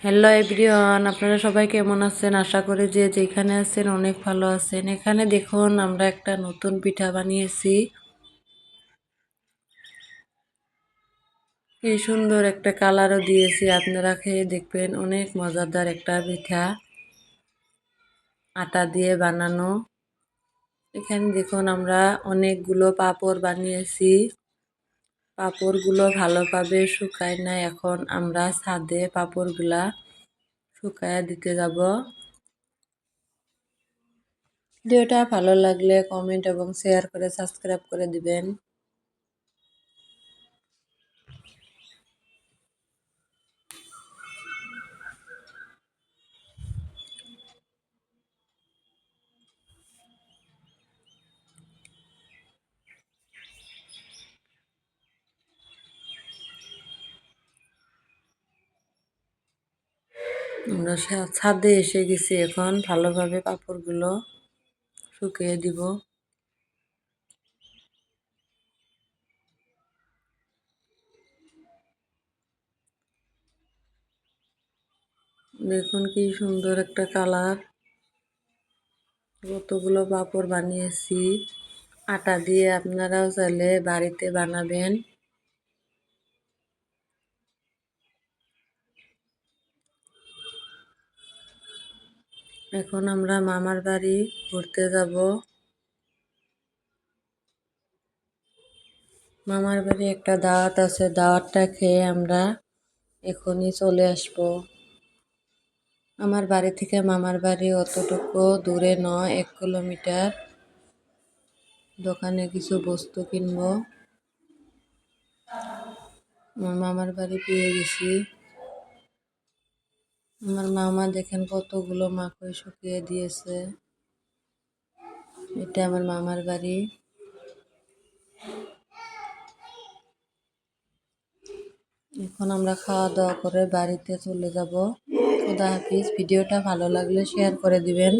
Hello everyone, আপনারা সবাই কেমন আছেন? আশা করি যে যেখানে আছেন অনেক ভালো আছেন। এখানে দেখুন আমরা একটা নতুন পিঠা বানিয়েছি। কি সুন্দর একটা কালারও দিয়েছি, আপনারা খেয়ে দেখবেন। অনেক মজাদার একটা পিঠা, আটা দিয়ে বানানো। এখানে দেখুন আমরা অনেকগুলো পাঁপড় বানিয়েছি। পাঁপড়গুলো ভালোভাবে শুকায় না, এখন আমরা ছাদে পাঁপড়গুলা শুকায় দিতে যাব। ভিডিওটা ভালো লাগলে কমেন্ট এবং শেয়ার করে সাবস্ক্রাইব করে দিবেন। আমরা ছাদে এসে গেছি, এখন ভালোভাবে পাঁপড়গুলো শুকিয়ে দিব। দেখুন কি সুন্দর একটা কালার। কতগুলো পাঁপড় বানিয়েছি আটা দিয়ে, আপনারাও চাইলে বাড়িতে বানাবেন। এখন আমরা মামার বাড়ি ঘুরতে যাব। মামার বাড়ি একটা দাওয়াত আছে, দাওয়াতটা খেয়ে আমরা এখনই চলে আসব। আমার বাড়ি থেকে মামার বাড়ি অতটুকু দূরে নয়, 1 কিলোমিটার। দোকানে কিছু বস্তু কিনবো। আমার মামার বাড়ি পেয়ে গেছি। আমার মামা দেখেন কতগুলো মাকড় শুকিয়ে দিয়েছে। এটা আমার মামার বাড়ি। এখন আমরা খাওয়া দাওয়া করে বাড়িতে চলে যাব। খোদা হাফিজ। ভিডিওটা ভালো লাগলে শেয়ার করে দিবেন।